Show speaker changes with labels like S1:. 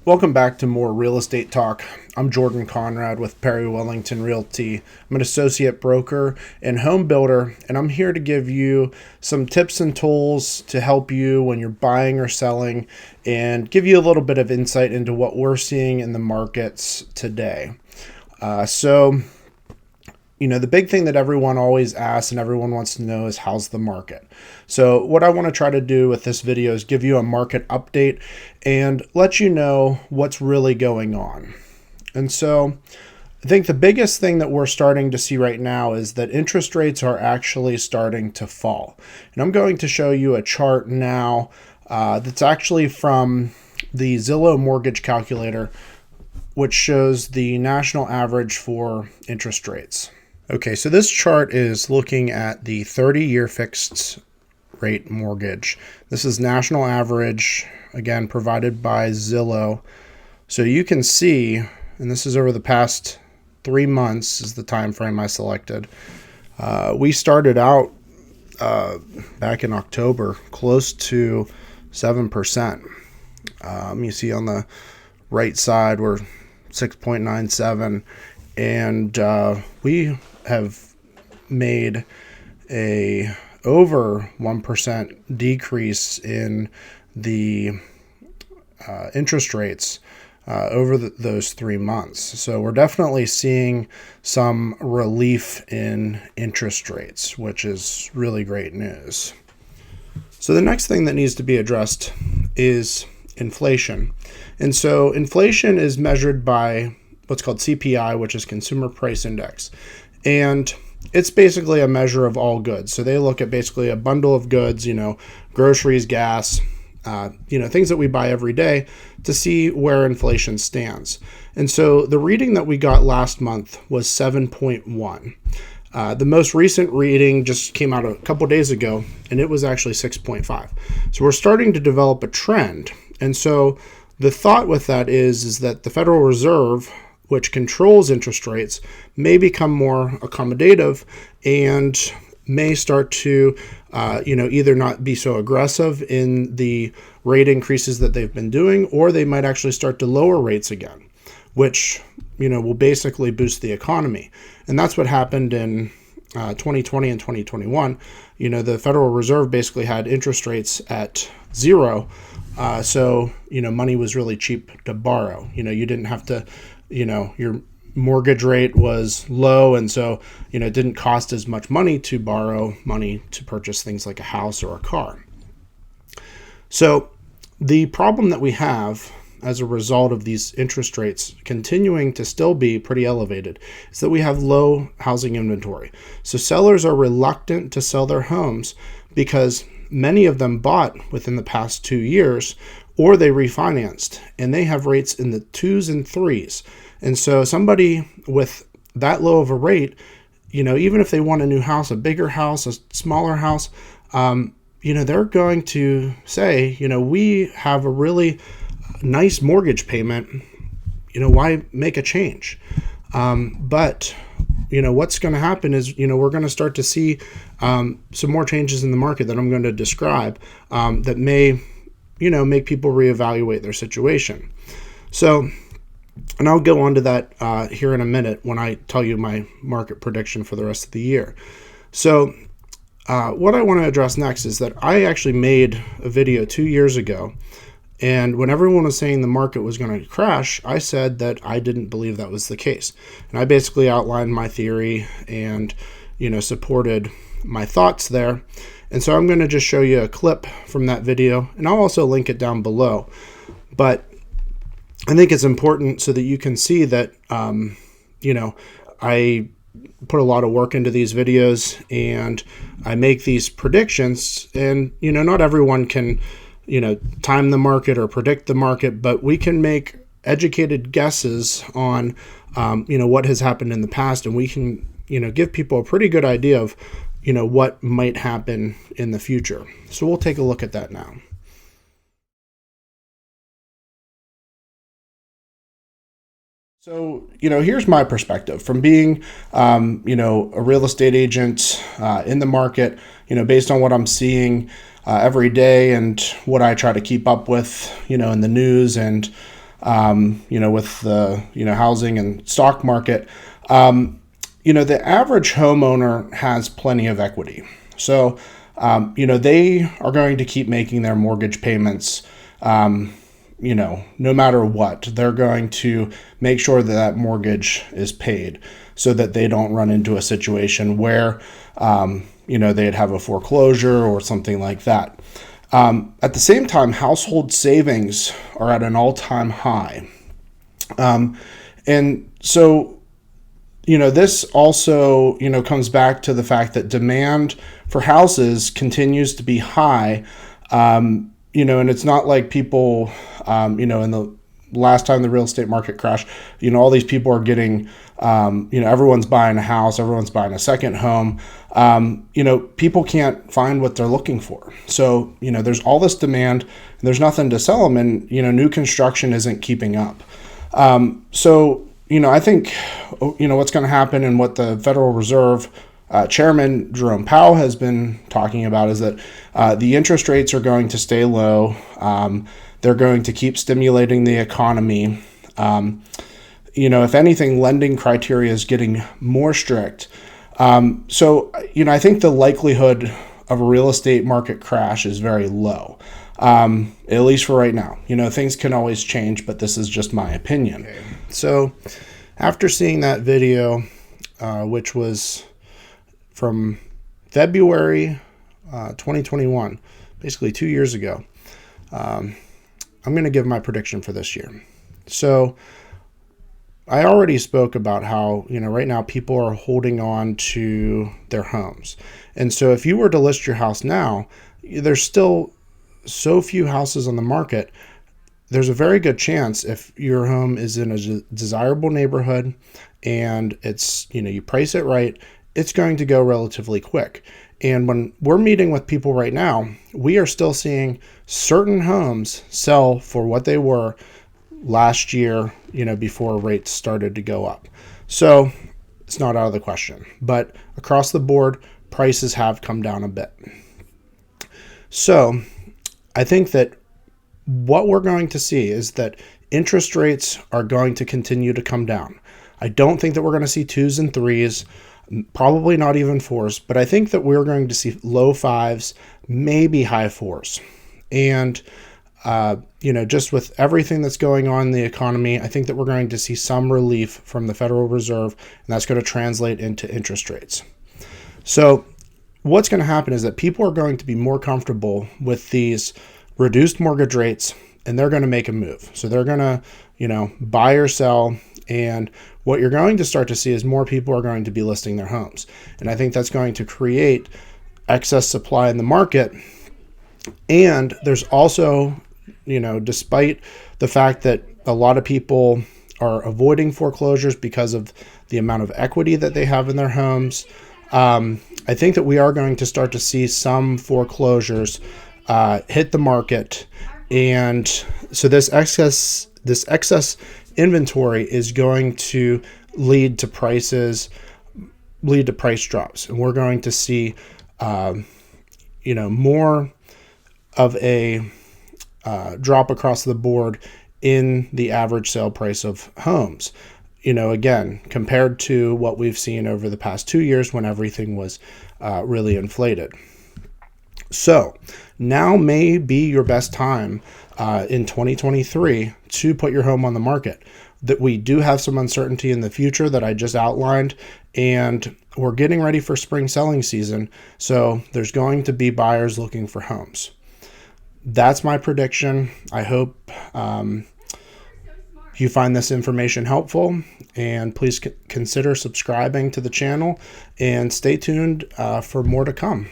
S1: Welcome back to more real estate talk. I'm Jordan Conrad with Perry Wellington Realty. I'm an associate broker and home builder, and I'm here to give you some tips and tools to help you when you're buying or selling and give you a little bit of insight into what we're seeing in the markets today. The big thing that everyone always asks and everyone wants to know is how's the market? So what I want to try to do with this video is give you a market update and let you know what's really going on. And so I think the biggest thing that we're starting to see right now is that interest rates are actually starting to fall. And I'm going to show you a chart now that's actually from the Zillow mortgage calculator, which shows the national average for interest rates. Okay, so this chart is looking at the 30-year fixed rate mortgage. This is national average, again, provided by Zillow. So you can see, and this is over the past 3 months is the time frame I selected. We started out back in October close to 7%. You see on the right side we're 6.97, and we have made a over 1% decrease in the interest rates over those 3 months. So we're definitely seeing some relief in interest rates, which is really great news. So the next thing that needs to be addressed is inflation. And so inflation is measured by what's called CPI, which is Consumer Price Index. And it's basically a measure of all goods. So they look at basically a bundle of goods, groceries, gas, things that we buy every day to see where inflation stands. And so the reading that we got last month was 7.1. The most recent reading just came out a couple days ago, and it was actually 6.5. So we're starting to develop a trend. And so the thought with that is that the Federal Reserve, which controls interest rates, may become more accommodative and may start to, either not be so aggressive in the rate increases that they've been doing, or they might actually start to lower rates again, which, will basically boost the economy. And that's what happened in 2020 and 2021. The Federal Reserve basically had interest rates at zero. So money was really cheap to borrow. You didn't have to, your mortgage rate was low, and so it didn't cost as much money to borrow money to purchase things like a house or a car. So the problem that we have as a result of these interest rates continuing to still be pretty elevated is that we have low housing inventory. So sellers are reluctant to sell their homes because many of them bought within the past 2 years, or they refinanced, and they have rates in the 2s and 3s. And so somebody with that low of a rate, even if they want a new house, a bigger house, a smaller house, they're going to say, we have a really nice mortgage payment, why make a change? But what's going to happen is, we're going to start to see some more changes in the market that I'm going to describe that may, make people reevaluate their situation. So, and I'll go on to that here in a minute when I tell you my market prediction for the rest of the year. So what I want to address next is that I actually made a video 2 years ago, and when everyone was saying the market was going to crash, I said that I didn't believe that was the case. And I basically outlined my theory and, supported my thoughts there. And so I'm going to just show you a clip from that video, and I'll also link it down below. But I think it's important so that you can see that, I put a lot of work into these videos and I make these predictions, and, not everyone can, time the market or predict the market, but we can make educated guesses on, what has happened in the past, and we can, give people a pretty good idea of, what might happen in the future. So we'll take a look at that now. So, here's my perspective from being, a real estate agent in the market, based on what I'm seeing every day and what I try to keep up with, in the news and, with the, housing and stock market, the average homeowner has plenty of equity. So, they are going to keep making their mortgage payments, no matter what. They're going to make sure that that mortgage is paid so that they don't run into a situation where, they'd have a foreclosure or something like that. At the same time, household savings are at an all-time high. And so, this also, comes back to the fact that demand for houses continues to be high. And it's not like people, in the last time the real estate market crashed, all these people are getting, everyone's buying a house, everyone's buying a second home. People can't find what they're looking for. So, there's all this demand and there's nothing to sell them, and, new construction isn't keeping up. So, I think, what's going to happen and what the Federal Reserve Chairman Jerome Powell has been talking about is that the interest rates are going to stay low. They're going to keep stimulating the economy. If anything, lending criteria is getting more strict. So, I think the likelihood of a real estate market crash is very low, at least for right now. Things can always change, but this is just my opinion. Okay. So after seeing that video, which was from February 2021, basically 2 years ago, I'm going to give my prediction for this year. So I already spoke about how, right now people are holding on to their homes. And so if you were to list your house now, there's still so few houses on the market. There's a very good chance, if your home is in a desirable neighborhood and it's, you price it right, it's going to go relatively quick. And when we're meeting with people right now, we are still seeing certain homes sell for what they were last year, before rates started to go up. So it's not out of the question. But across the board, prices have come down a bit. So I think that what we're going to see is that interest rates are going to continue to come down. I don't think that we're going to see 2s and 3s, probably not even 4s, but I think that we're going to see low 5s, maybe high 4s. And, just with everything that's going on in the economy, I think that we're going to see some relief from the Federal Reserve, and that's going to translate into interest rates. So what's going to happen is that people are going to be more comfortable with these reduced mortgage rates, and they're going to make a move. So they're going to, buy or sell. And what you're going to start to see is more people are going to be listing their homes. And I think that's going to create excess supply in the market. And there's also, despite the fact that a lot of people are avoiding foreclosures because of the amount of equity that they have in their homes, I think that we are going to start to see some foreclosures hit the market. And so this excess inventory is going to lead to price drops. And we're going to see, more of a drop across the board in the average sale price of homes. Again, compared to what we've seen over the past 2 years when everything was really inflated. So now may be your best time in 2023 to put your home on the market. That we do have some uncertainty in the future that I just outlined, and we're getting ready for spring selling season. So there's going to be buyers looking for homes. That's my prediction. I hope you find this information helpful, and please consider subscribing to the channel and stay tuned for more to come.